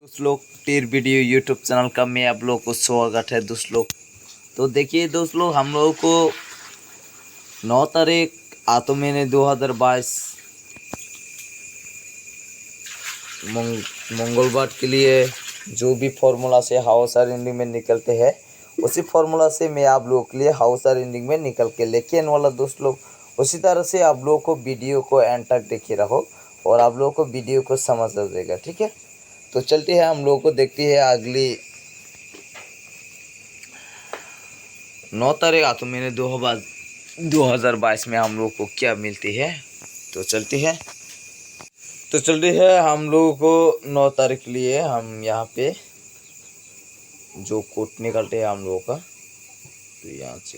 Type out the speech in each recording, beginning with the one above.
दोस्त लोग टीर video YouTube channel का मैं आप लोगों को स्वागत है दोस्त लोग। तो देखिए दोस्त लोग, हम लोगों को 9 तारीख आतो महीने 2022 मंगलवार के लिए जो भी फार्मूला से हाउस आर एंडिंग में निकलते हैं उसी फार्मूला से मैं आप लोगों के लिए हाउस आर एंडिंग में निकल के लेके आने वाला दोस्त लोग। उसी तरह से आप लोगों को वीडियो को एंड तक देखे रहो और आप लोगों को वीडियो को समझ आ जाएगा, ठीक है। तो चलते हैं, हम लोगों को देखती है अगली 9 तारीख आते महीने 2022 में हम लोग को क्या मिलती है। तो चलती है हम लोगों को 9 तारीख के लिए हम यहाँ पे जो कोट निकलते हैं हम लोगों का, तो यहाँ से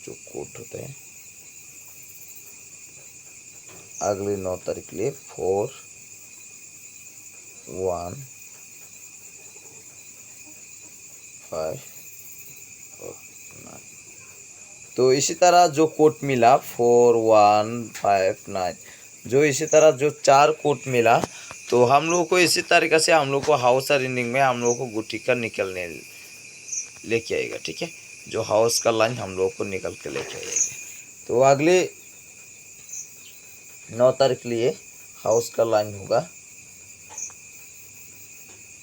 जो कोट होता है अगली 9 तारीख के लिए 4, 1, 5 और 9। तो इसी तरह जो कोट मिला 4, 1, 5, 9, जो इसी तरह जो 4 कोट मिला, तो हम लोगों को इसी तरीके से हम लोग को हाउस रनिंग में हम लोग को गुट्टी का निकलने लेके आएगा, ठीक है। जो हाउस का लाइन हम लोग को निकल के लेके आएगा। तो अगले 9 तारीख के लिए हाउस का लाइन होगा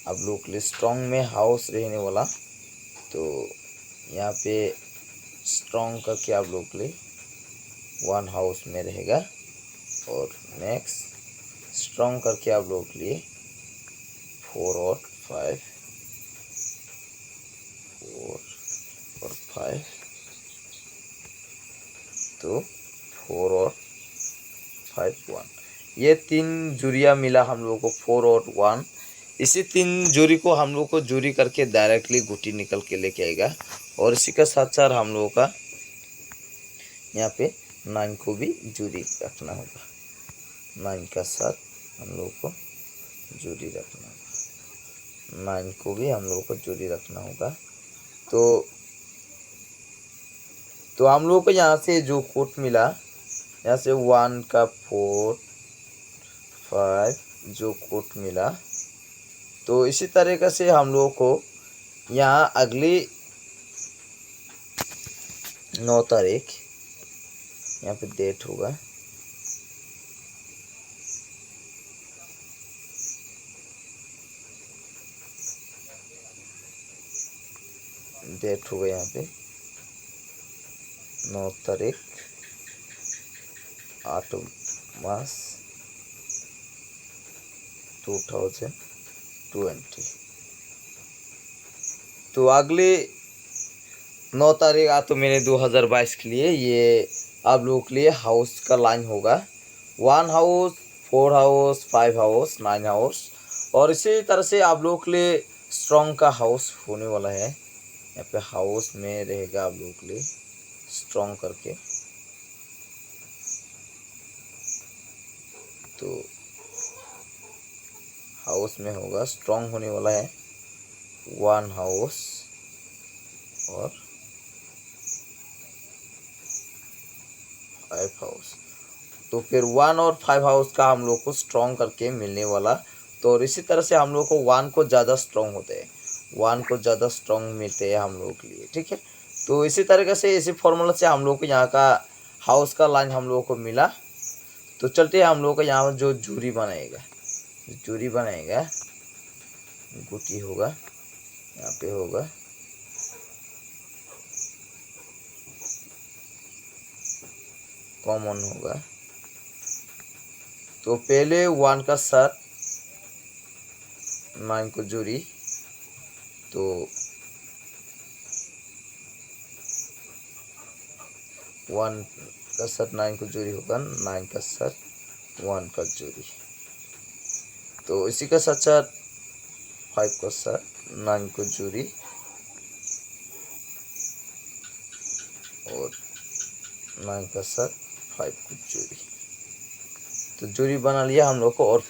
आप लोग के लिए स्ट्रॉन्ग में हाउस रहने वाला। तो यहाँ पे स्ट्रॉन्ग करके आप लोग के लिए 1 हाउस में रहेगा और नेक्स्ट स्ट्रॉन्ग करके आप लोगों के लिए 4 और 5, 4 और 5, तो 4 और 5, 1, ये 3 जुरिया मिला हम लोगों को 4 और 1। इसी 3 जोड़ी को हम लोग को जोड़ी करके डायरेक्टली गुटी निकल के लेके आएगा। और इसी का साथ साथ हम लोगों का यहाँ पे 9 को भी जोड़ी रखना होगा, 9 का साथ हम लोगों को जोड़ी रखना होगा, 9 को भी हम लोगों को जोड़ी रखना होगा। तो हम लोगों को यहाँ से जो कोट मिला, यहाँ से 1 का 4, 5 जो कोट मिला, तो इसी तरीके से हम लोगों को यहाँ अगली 9 तारीख यहाँ पे डेट होगा, डेट होगा यहाँ पे 9 तारीख 8 मास 2020। तो अगले 9 तारीख आते महीने 2022 के लिए ये आप लोगों के लिए हाउस का लाइन होगा 1 हाउस, 4 हाउस, 5 हाउस, 9 हाउस। और इसी तरह से आप लोगों के लिए स्ट्रॉन्ग का हाउस होने वाला है। यहाँ पे हाउस में रहेगा आप लोगों के लिए स्ट्रॉन्ग करके, तो हाउस में होगा स्ट्रॉन्ग होने वाला है 1 हाउस और 5 हाउस। तो फिर 1 और 5 हाउस का हम लोग को स्ट्रॉन्ग करके मिलने वाला। तो और इसी तरह से हम लोग को 1 को ज़्यादा स्ट्रॉन्ग होते हैं, 1 को ज़्यादा स्ट्रॉन्ग मिलते हैं हम लोग के लिए, ठीक है। तो इसी तरीके से इसी फॉर्मूला से हम लोग को यहाँ का हाउस का लाइन हम लोगों को मिला। तो चलते हैं हम लोग को यहाँ जो जूरी बनाएगा गुटी होगा यहाँ पे होगा कॉमन होगा। तो पहले 1 का साथ 9 को जोड़ी, तो 1 का साथ 9 को जोड़ी होगा, 9 का साथ 1 का जोड़ी। तो इसी का साथ साथ 5 का साथ 9 को जोड़ी और 9 का साथ 5 को जोड़ी। तो जोड़ी बना लिया हम लोग को। और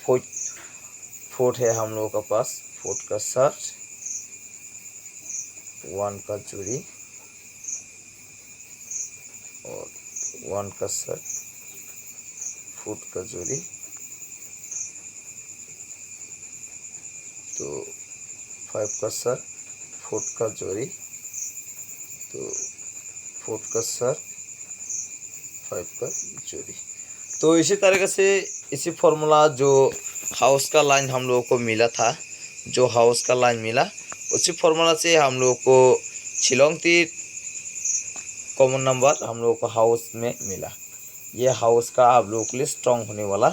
4 है हम लोगों का पास, 4 का साथ 1 का जोड़ी और 1 का साथ 4 का जोड़ी तो 5 का सर 4 का जोड़ी, तो 4 का सर 5 का जोड़ी। तो इसी तरीके से इसी फॉर्मूला जो हाउस का लाइन हम लोगों को मिला था, जो हाउस का लाइन मिला उसी फॉर्मूला से हम लोगों को शिलोंग तीर कॉमन नंबर हम लोगों को हाउस में मिला। ये हाउस का आप लोगों के लिए स्ट्रॉन्ग होने वाला,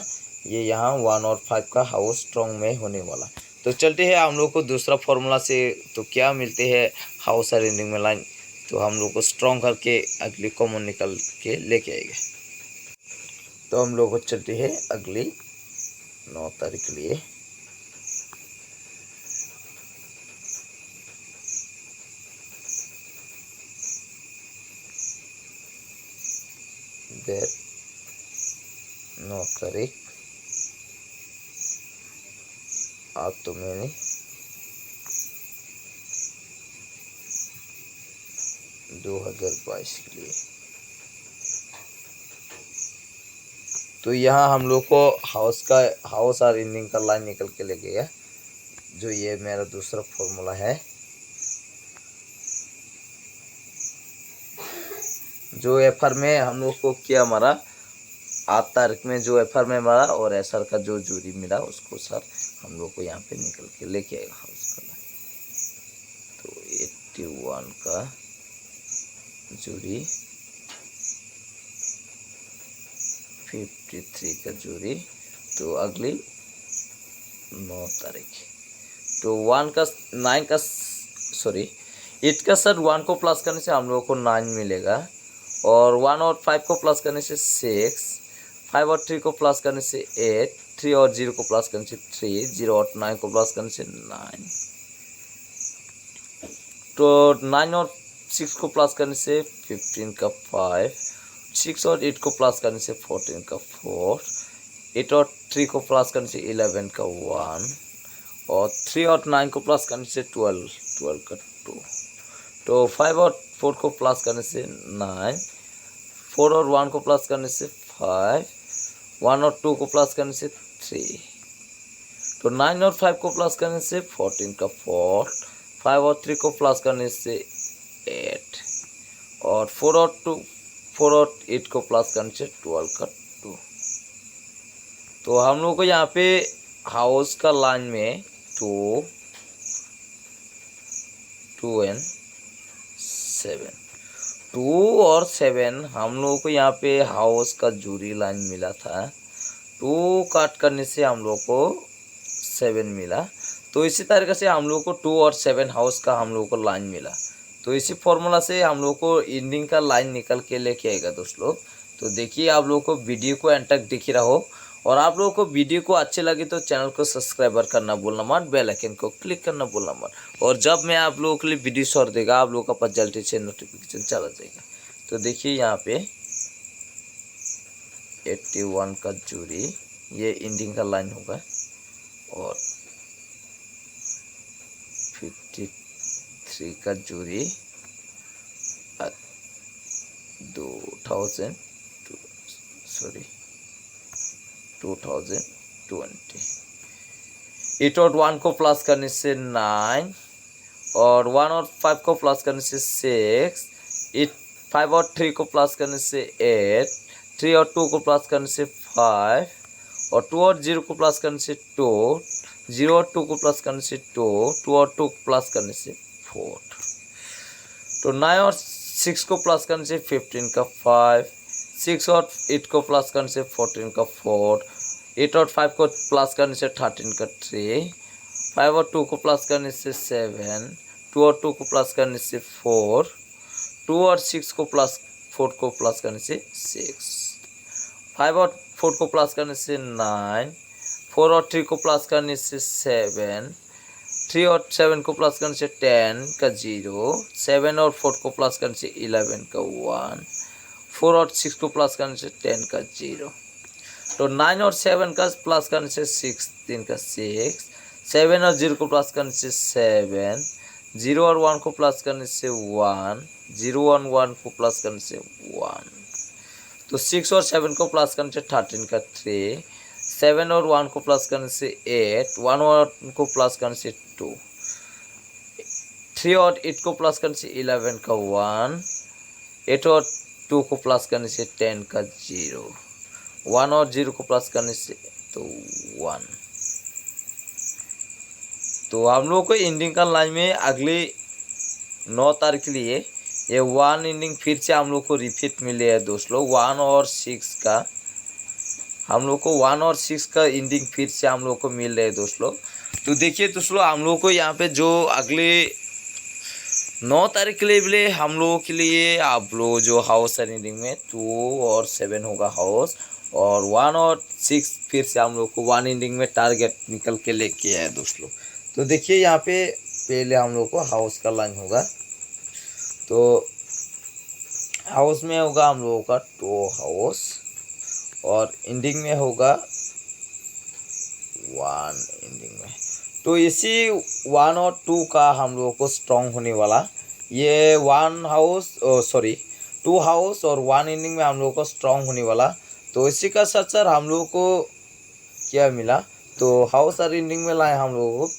ये यहाँ 1 और 5 का हाउस स्ट्रॉन्ग में होने वाला। तो चलते हैं हम लोग को दूसरा फॉर्मूला से, तो क्या मिलते हैं हाउस और एंडिंग में लाइन, तो हम लोग को स्ट्रॉन्ग करके अगली कॉमन निकल के लेके आएगा। तो हम लोग को चलते हैं अगली 9 तारीख के लिए। देर 9 तारीख आज तो मैंने 2022 के लिए। तो यहाँ हम लोग को हाउस और एंडिंग का लाइन निकल के ले गया, जो ये मेरा दूसरा फॉर्मूला है। जो एफआर में हम लोग को क्या मारा 8 तारीख में, जो एफआर में मारा और एसआर का जो जूरी मिला उसको सर हम लोग को यहाँ पे निकल के लेके आएगा हाउस का लाइन। तो 81 का जूरी, 53 का जूरी, तो अगली 9 तारीख। तो 8 का सर 1 को प्लस करने से हम लोगों को 9 मिलेगा, और 1 और 5 को प्लस करने से 6, 5 और 3 को प्लस करने से 8, 3 और 0 को प्लस करने से 3, 0 और 9 को प्लस करने से 9। तो 9 और 6 को प्लस करने से 15 का 5, 6 और 8 को प्लस करने से 14 का 4, 8 और 3 को प्लस करने से 11 का 1, और 3 और 9 को प्लस करने से 12 का 2। तो 5 और 4 को प्लस करने से 9, 4 और 1 को प्लस करने से 5, 1 और 2 को प्लस करने से 3। तो 9 और 5 को प्लस करने से 14 का 4, 5 और 3 को प्लस करने से 8, और 4 और 8 को प्लस करने से 12 का 2। तो हम लोग को यहाँ पे हाउस का लाइन में 2 and 7, 2 और 7 हम लोगों को यहाँ पे हाउस का जूरी लाइन मिला था। 2 काट करने से हम लोग को 7 मिला। तो इसी तरीके से हम लोग को 2 और 7 हाउस का हम लोग को लाइन मिला। तो इसी फॉर्मूला से हम लोग को एंडिंग का लाइन निकल के लेके आएगा दोस्त लोग। तो देखिए, आप लोग को वीडियो को एंड तक दिख रहा हो, और आप लोगों को वीडियो को अच्छे लगे तो चैनल को सब्सक्राइबर करना बोलना मत, बेल आइकन को क्लिक करना बोलना मत, और जब मैं आप लोगों के लिए वीडियो शॉट देगा आप लोगों का पास जल्दी से नोटिफिकेशन चला जाएगा। तो देखिए यहाँ पे 81 का जूरी, ये एंडिंग का लाइन होगा, और 53 का जूरी 2020। 8 और 1 को प्लस करने से 9, और 1 और 5 को प्लस करने से 6, 5 और 3 को प्लस करने से 8, 3 और 2 को प्लस करने से 5, और 2 और 0 को प्लस करने से 2, 0 और 2 को प्लस करने से 2, 2 और 2 को प्लस करने से 4। तो 9 और 6 को प्लस करने से 15 का 5, 6 और 8 को प्लस करने से 14 का 4, 8 और 5 को प्लस करने से 13 का 3, 5 और 2 को प्लस करने से 7, 2 और 2 को प्लस करने से 4, 2 और 6 को प्लस 4 को प्लस करने से 6, 5 और 4 को प्लस करने से 9, 4 और 3 को प्लस करने से 7, 3 और 7 को प्लस करने से 10 का 0, 7 और 4 को प्लस करने से 11 का 1, 4 और 6 को प्लस करने से 10 का 0। तो 9 और 7 का प्लस करने से 16 का 6, 7 और 0 को प्लस करने से 7, 0 और 1 को प्लस करने से 1, 0 और 1 को प्लस करने से 1। तो 6 और 7 को प्लस करने से 13 का 3, 7 और 1 को प्लस करने से 8, 1 और 1 को प्लस करने से 2, 3 और 8 को प्लस करने से 11 का 1, 8 और 2 को प्लस करने से 10 का 0, 1 और 0 को प्लस करने से तो 1। तो हम लोग को एंडिंग का लाइन में अगले 9 तारीख के लिए ये 1 एंडिंग फिर से हम लोग को रिपीट मिले है दोस्तों। 1 और 6 का हम लोग को 1 और 6 का एंडिंग फिर से हम लोग को मिल रहे हैं दोस्तों। तो देखिए दोस्तों, हम लोग को यहाँ पे जो अगले 9 तारीख के लिए हम लोगों के लिए आप लोग जो हाउस एंडिंग में 2 और 7 होगा हाउस, और 1 और 6 फिर से हम लोग को 1 एंडिंग में टारगेट निकल के लेके आए दोस्तों। तो देखिए यहाँ पे पहले हम लोग को हाउस का लाइन होगा। तो हाउस में होगा हम लोगों का 2 हाउस, और एंडिंग में होगा 1 एंडिंग में। तो इसी 1 और 2 का हम लोगों को स्ट्रॉन्ग होने वाला, ये 1 हाउस 2 हाउस और 1 एंडिंग में हम लोगों को स्ट्रॉन्ग होने वाला। तो इसी का साथ सर हम लोगों को क्या मिला, तो हाउस और एंडिंग में लाए हम लोगों को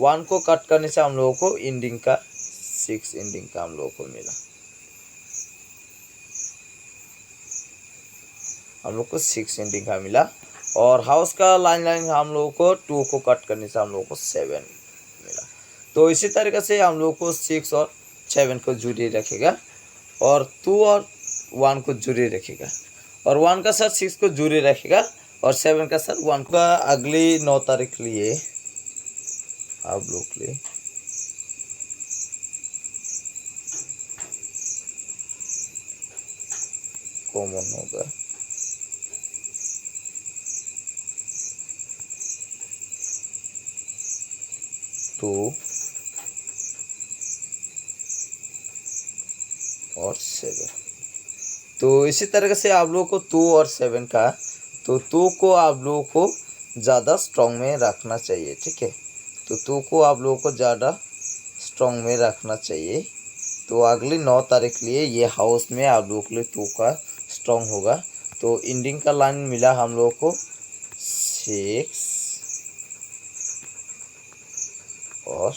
1 को कट करने से हम लोगों को एंडिंग का 6 एंडिंग का हम लोगों को मिला, हम लोग को 6 एंडिंग का मिला। और हाउस का लाइन हम लोगों को 2 को कट करने से हम लोगों को 7 मिला। तो इसी तरीके से हम लोगों को 6 और 7 को जुड़ी रखेगा, और 2 और 1 को जुड़ी रखेगा, और 1 का साथ 6 को जुड़ी रखेगा, और 7 का साथ 1 का अगली 9 तारीख के लिए आप लोग के लिए कॉमन होगा। टू और 7। तो इसी तरह से आप लोगों को 2 और 7 का, तो 2 को आप लोगों को ज़्यादा स्ट्रॉन्ग में रखना चाहिए, ठीक है। तो 2 को आप लोगों को ज़्यादा स्ट्रॉन्ग में रखना चाहिए। तो अगली 9 तारीख के लिए ये हाउस में आप लोगों के लिए 2 का स्ट्रॉन्ग होगा। तो एंडिंग का लाइन मिला हम लोगों को 6 और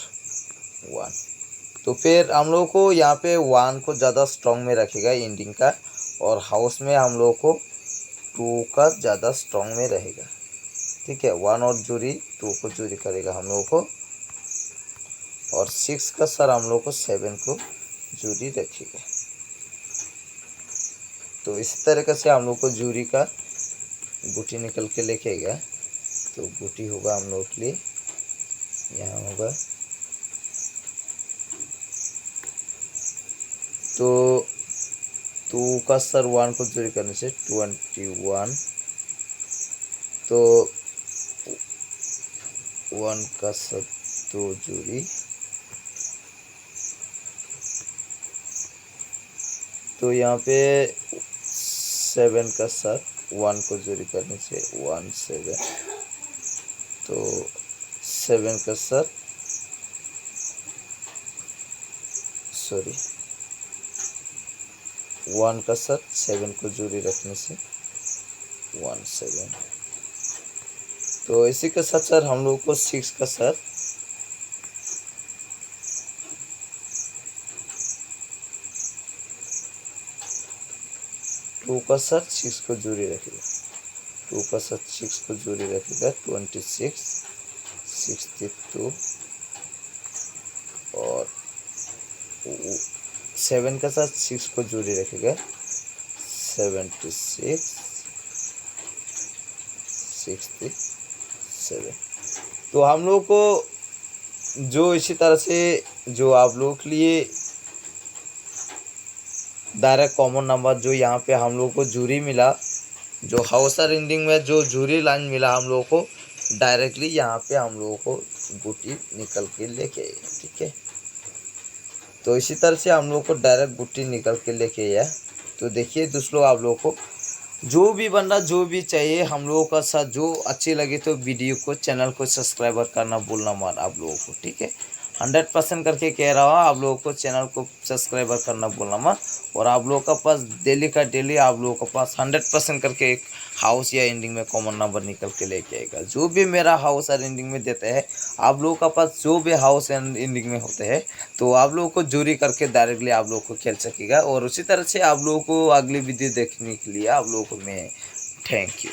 1। तो फिर हम लोगों को यहाँ पे 1 को ज़्यादा स्ट्रॉन्ग में रखेगा एंडिंग का, और हाउस में हम लोगों को 2 का ज़्यादा स्ट्रॉन्ग में रहेगा, ठीक है। 1 और जुड़ी 2 को जुड़ी करेगा हम लोगों को, और 6 का सर हम लोग को 7 को जुड़ी रखेगा। तो इस तरीके से हम लोग को जुड़ी का गुटी निकल के लेकेगा। तो गुटी होगा हम लोग के लिए यहाँ होगा, तो 2 का सर 1 को जुड़ी करने से 21, तो 1 का सर 2 जुड़ी, तो यहाँ पे 7 का सर 1 को जुड़ी करने से 1 7, तो 7 का सर 1 का सर 7 को जुड़ी रखने से 1 7। तो इसी के साथ सर हम लोग को 6 का सर 2 का सर 6 को जुड़ी रखेगा, 2 का सर 6 को जुड़ी रखेगा 26 62, और 7 का साथ 6 को जुड़ी रखेगा 76 67। तो हम लोग को जो इसी तरह से जो आप लोगों के लिए डायरेक्ट कॉमन नंबर जो यहाँ पे हम लोग को जूरी मिला, जो हाउसर एंडिंग में जो जूरी लाइन मिला हम लोग को डायरेक्टली यहाँ पे हम लोगों को गुटी निकल के लेके आए, ठीक है। तो इसी तरह से हम लोग को डायरेक्ट गुटी निकल के लेके आया। तो देखिए दोस्तों, आप लोगों को जो भी बंदा जो भी चाहिए हम लोगों का साथ जो अच्छी लगे तो वीडियो को चैनल को सब्सक्राइबर करना भूलना मत आप लोगों को, ठीक है। 100% करके कह रहा हूँ। आप लोगों को चैनल को सब्सक्राइबर करना बोलना मत। और आप लोगों का पास डेली का डेली आप लोगों के पास 100% करके एक हाउस या एंडिंग में कॉमन नंबर निकल के लेके आएगा। जो भी मेरा हाउस और एंडिंग में देते हैं, आप लोगों का पास जो भी हाउस एंड एंडिंग में होते हैं, तो आप लोगों को जोड़ी करके डायरेक्टली आप लोगों को खेल सकेगा। और उसी तरह से आप लोगों को अगली वीडियो देखने के लिए आप लोगों को मैं थैंक यू।